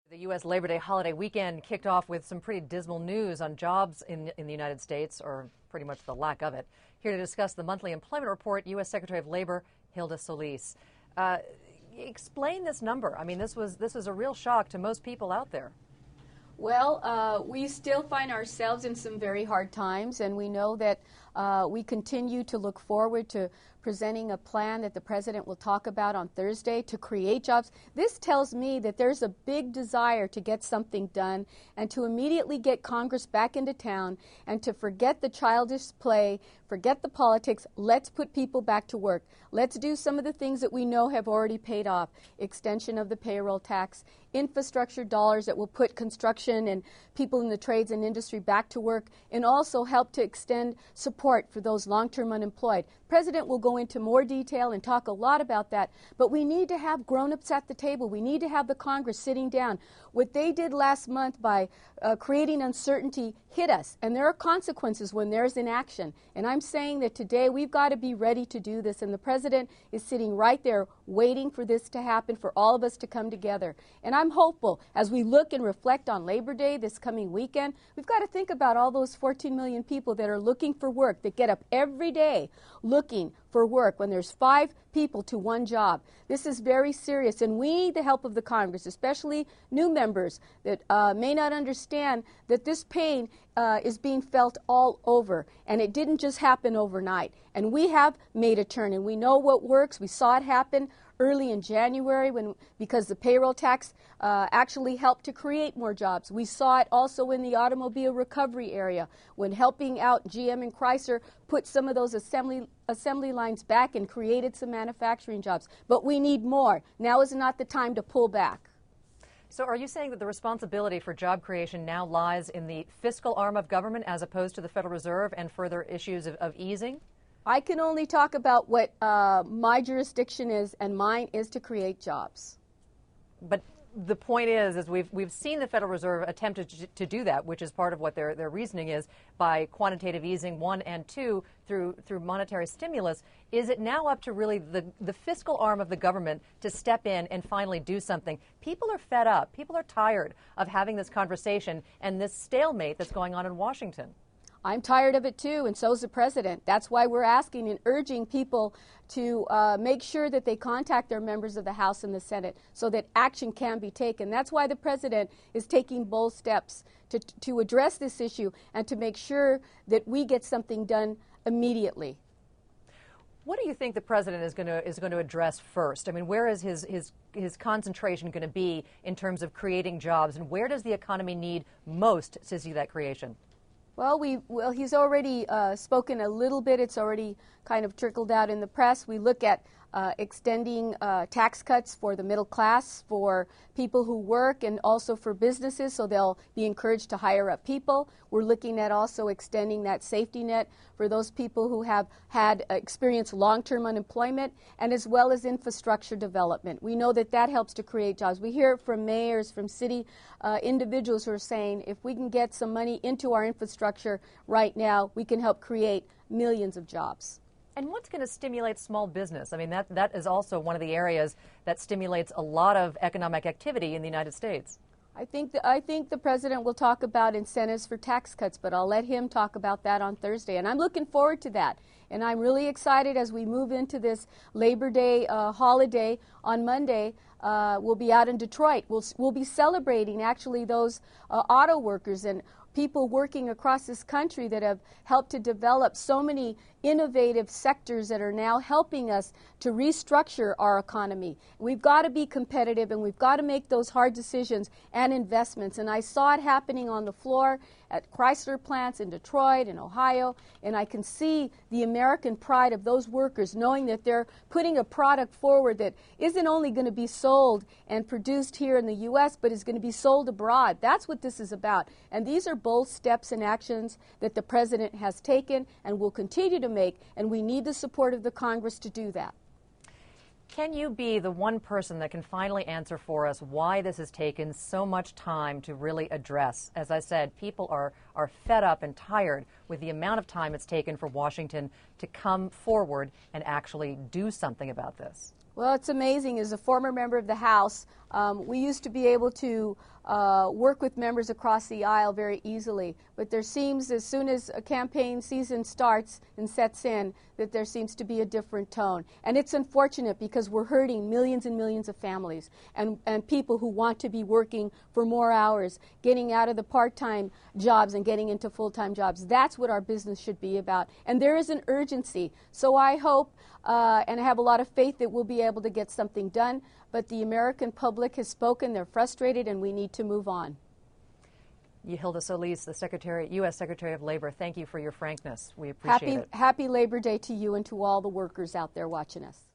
The U.S. Labor Day holiday weekend kicked off with some pretty dismal news on jobs in the United States, or pretty much the lack of it. Here to discuss the monthly employment report, U.S. Secretary of Labor Hilda Solis. Explain this number. I mean, this was a real shock to most people out there. Well, we still find ourselves in some very hard times, and we know that we continue to look forward to presenting a plan that the President will talk about on Thursday to create jobs. This tells me that there's a big desire to get something done and to immediately get Congress back into town and to forget the childish play, forget the politics. Let's put people back to work. Let's do some of the things that we know have already paid off. Extension of the payroll tax, infrastructure dollars that will put construction and people in the trades and industry back to work, and also help to extend support for those long-term unemployed. President will go into more detail and talk a lot about that, but we need to have grown-ups at the table. We need to have the Congress sitting down. What they did last month by creating uncertainty hit us, and there are consequences when there's inaction. And I'm saying that today we've got to be ready to do this, and the President is sitting right there waiting for this to happen, for all of us to come together. And I'm hopeful as we look and reflect on Labor Day this coming weekend, we've got to think about all those 14 million people that are looking for work, that get up every day looking for work when there's 5 people to 1 job. This is very serious, and we need the help of the Congress, especially new members that may not understand that this pain is being felt all over, and it didn't just happen overnight. And we have made a turn, and we know what works. We saw it happen early in January because the payroll tax actually helped to create more jobs. We saw it also in the automobile recovery area when helping out GM and Chrysler put some of those assembly lines back and created some manufacturing jobs. But we need more. Now is not the time to pull back. So are you saying that the responsibility for job creation now lies in the fiscal arm of government as opposed to the Federal Reserve and further issues of easing? I can only talk about what my jurisdiction is, and mine is to create jobs. But the point is we've seen the Federal Reserve attempt to do that, which is part of what their reasoning is, by quantitative easing, 1 and 2, through monetary stimulus. Is it now up to really the fiscal arm of the government to step in and finally do something? People are fed up. People are tired of having this conversation and this stalemate that's going on in Washington. I'm tired of it too, and so is the President. That's why we're asking and urging people to make sure that they contact their members of the House and the Senate so that action can be taken. That's why the President is taking bold steps to address this issue and to make sure that we get something done immediately. What do you think the President is going to address first? I mean, where is his concentration going to be in terms of creating jobs, and where does the economy need most to see that creation? Well, he's already spoken a little bit. It's already kind of trickled out in the press. We look at extending tax cuts for the middle class, for people who work, and also for businesses, so they'll be encouraged to hire up people. We're looking at also extending that safety net for those people who have had experienced long-term unemployment, and as well as infrastructure development. We know that that helps to create jobs. We hear it from mayors, from city individuals who are saying if we can get some money into our infrastructure right now, we can help create millions of jobs. And what's going to stimulate small business? I mean, that is also one of the areas that stimulates a lot of economic activity in the United States. I think the President will talk about incentives for tax cuts, but I'll let him talk about that on Thursday. And I'm looking forward to that. And I'm really excited as we move into this Labor Day holiday on Monday. We'll be out in Detroit. We'll be celebrating actually those auto workers and people working across this country that have helped to develop so many innovative sectors that are now helping us to restructure our economy. We've got to be competitive, and we've got to make those hard decisions and investments. And I saw it happening on the floor at Chrysler plants in Detroit and Ohio, and I can see the American pride of those workers knowing that they're putting a product forward that isn't only going to be sold and produced here in the U.S., but is going to be sold abroad. That's what this is about. And these are bold steps and actions that the President has taken and will continue to make, and we need the support of the Congress to do that. Can you be the one person that can finally answer for us why this has taken so much time to really address? As I said, people are fed up and tired with the amount of time it's taken for Washington to come forward and actually do something about this. Well, it's amazing. As a former member of the House, we used to be able to work with members across the aisle very easily. But there seems, as soon as a campaign season starts and sets in, that there seems to be a different tone. And it's unfortunate because we're hurting millions and millions of families and people who want to be working for more hours, getting out of the part-time jobs and getting into full-time jobs. That's what our business should be about. And there is an urgency. So I hope and I have a lot of faith that we'll be able to get something done. But the American public has spoken. They're frustrated, and we need to move on. Hilda Solis, the U.S. Secretary of Labor, thank you for your frankness. We appreciate it. Happy Labor Day to you and to all the workers out there watching us.